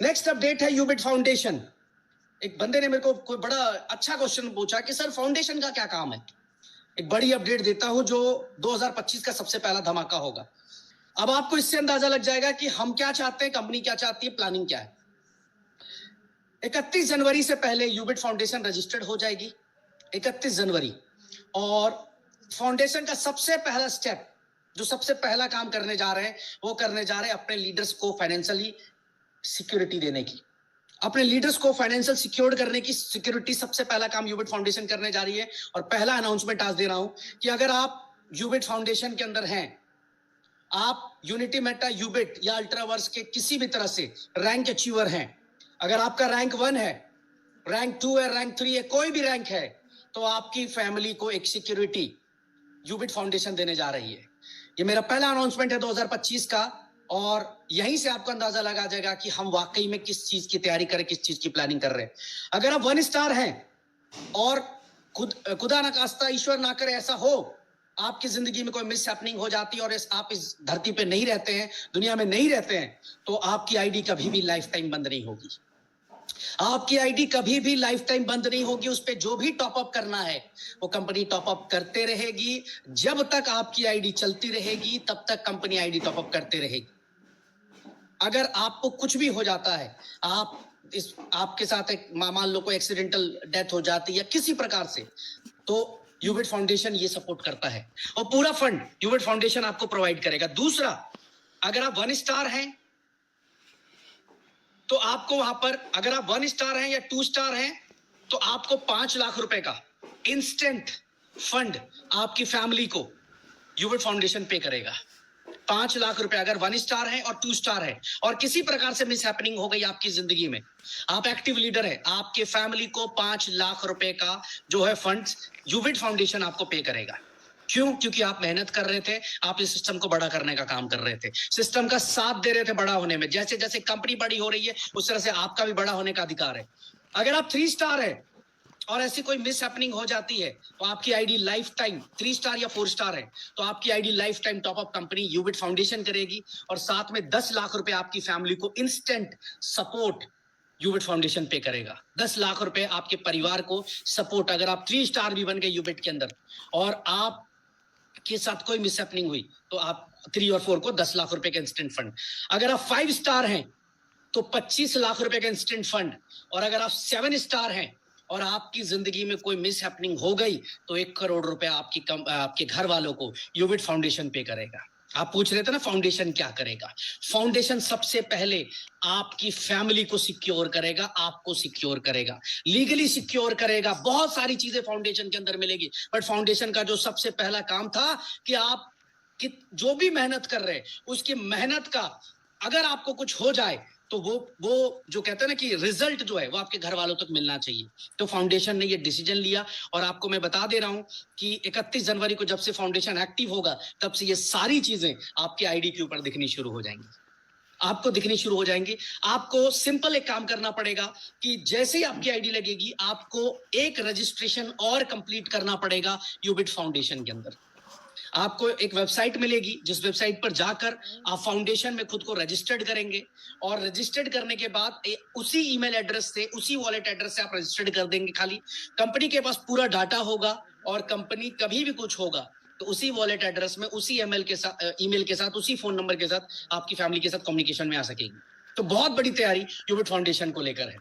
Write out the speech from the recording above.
Next update है यूबिट foundation. एक बंदे ने मेरे को कोई बड़ा अच्छा क्वेश्चन पूछा कि सर फाउंडेशन का क्या काम है। एक बड़ी अपडेट देता हूं जो 2025 का सबसे पहला धमाका होगा। अब आपको इससे अंदाजा लग जाएगा कि हम क्या चाहते हैं, कंपनी क्या चाहती है, प्लानिंग क्या है। 31 जनवरी से पहले यूबिट फाउंडेशन रजिस्टर्ड हो जाएगी, 31 जनवरी। और फाउंडेशन का सबसे पहला स्टेप, जो सबसे पहला काम करने जा रहे हैं, वो करने जा रहे हैं अपने लीडर्स को फाइनेंशियली सिक्योरिटी देने की। अपने लीडर्स को फाइनेंशियल सिक्योर करने की सिक्योरिटी सबसे पहला काम यूबिट फाउंडेशन करने जा रही है। और पहला अनाउंसमेंट आज दे रहा हूं कि अगर आप यूबिट फाउंडेशन के अंदर हैं, आप यूनिटी मेटा, यूबिट या अल्ट्रावर्स के किसी भी तरह से रैंक अचीवर हैं, अगर आपका रैंक 1 है, रैंक 2 है, रैंक 3 है, कोई भी रैंक है, तो आपकी फैमिली को एक सिक्योरिटी यूबिट फाउंडेशन देने जा रही है। ये मेरा पहला अनाउंसमेंट है 2025 का। और यहीं से आपको अंदाजा लगा जाएगा कि हम वाकई में किस चीज की तैयारी करें, किस चीज की प्लानिंग कर रहे हैं। अगर आप 1 स्टार हैं और खुदा ना खास्ता, ईश्वर ना करे ऐसा हो, आपकी जिंदगी में कोई मिस हैपनिंग हो जाती है और आप इस धरती पे नहीं रहते हैं, दुनिया में नहीं रहते हैं, तो आपकी आईडी कभी भी लाइफ टाइम बंद नहीं होगी। आपकी आईडी कभी भी लाइफ टाइम बंद नहीं होगी। उस पे जो भी टॉपअप करना है वो कंपनी टॉपअप करते रहेगी। जब तक आपकी आईडी चलती रहेगी तब तक कंपनी आईडी टॉपअप करते रहेगी। अगर आपको कुछ भी हो जाता है, आपके साथ एक मान लो कोई एक्सीडेंटल डेथ हो जाती है या किसी प्रकार से, तो यूबिट फाउंडेशन ये सपोर्ट करता है और पूरा फंड यूबिट फाउंडेशन आपको प्रोवाइड करेगा। दूसरा, अगर आप 1 स्टार हैं तो आपको वहां पर, अगर आप 1 स्टार हैं या 2 स्टार हैं, तो आपको 5 लाख रुपए का इंस्टेंट फंड आपकी फैमिली को यूबिट फाउंडेशन पे करेगा। 5 लाख रुपए अगर 1 स्टार है और 2 स्टार है और किसी प्रकार से मिस हैपनिंग हो गई आपकी जिंदगी में, आप एक्टिव लीडर है, आपके फैमिली को 5 लाख रुपए का जो है फंड यूबिट फाउंडेशन आपको पे करेगा। क्यों? क्योंकि आप मेहनत कर रहे थे, आप इस सिस्टम को बड़ा करने का काम कर रहे थे, सिस्टम का साथ दे रहे थे बड़ा होने में। जैसे जैसे कंपनी बड़ी हो रही है उस तरह से आपका भी बड़ा होने का अधिकार है। अगर आप 3 स्टार है और ऐसी कोई मिस हैपनिंग हो जाती है तो आपकी आईडी लाइफ टाइम, 3 स्टार या 4 स्टार है तो आपकी ID life time top up company Ubit foundation करेगी और साथ में 10 लाख रुपए आपकी फैमिली को इंस्टेंट सपोर्ट यूबिट फाउंडेशन पे करेगा। 10 लाख रुपए आपके परिवार को सपोर्ट, अगर आप 3 स्टार भी बन गए यूबिट के अंदर और आप के साथ कोई मिस हैपनिंग हुई तो आप 3 और 4 को 10 लाख रुपए का इंस्टेंट फंड। अगर आप 5 स्टार हैं तो 25 लाख रुपए का इंस्टेंट फंड। और अगर आप 7 स्टार हैं और आपकी जिंदगी में कोई मिस हैपनिंग हो गई तो 1 करोड़ रुपए आपके घर वालों को यूबिट फाउंडेशन पे करेगा। आप पूछ रहे थे ना फाउंडेशन क्या करेगा। फाउंडेशन सबसे पहले आपकी फैमिली को सिक्योर करेगा, आपको सिक्योर करेगा, लीगली सिक्योर करेगा। बहुत सारी चीजें फाउंडेशन के अंदर मिलेगी, बट फाउंडेशन का जो सबसे पहला काम था कि आप जो भी मेहनत कर रहे हैं उसकी मेहनत का अगर आपको कुछ हो जाए तो वो जो कहते हैं ना कि रिजल्ट जो है वो आपके घर वालों तक मिलना चाहिए। तो फाउंडेशन ने ये डिसीजन लिया और आपको मैं बता दे रहा हूं कि 31 जनवरी को जब से फाउंडेशन एक्टिव होगा तब से ये सारी चीजें आपकी आईडी के ऊपर दिखनी शुरू हो जाएंगी, आपको दिखनी शुरू हो जाएंगी। आपको सिंपल एक काम करना पड़ेगा कि जैसे ही आपकी आईडी लगेगी आपको एक रजिस्ट्रेशन और कंप्लीट करना पड़ेगा यूबिट फाउंडेशन के अंदर। आपको एक वेबसाइट मिलेगी जिस वेबसाइट पर जाकर आप फाउंडेशन में खुद को रजिस्टर्ड करेंगे और रजिस्टर्ड करने के बाद उसी ईमेल एड्रेस से, उसी वॉलेट एड्रेस से आप रजिस्टर्ड कर देंगे। खाली कंपनी के पास पूरा डाटा होगा और कंपनी कभी भी कुछ होगा तो उसी वॉलेट एड्रेस में, उसी ईमेल के साथ, उसी फोन नंबर के साथ आपकी फैमिली के साथ कम्युनिकेशन में आ सकेगी। तो बहुत बड़ी तैयारी यूबिट फाउंडेशन को लेकर है।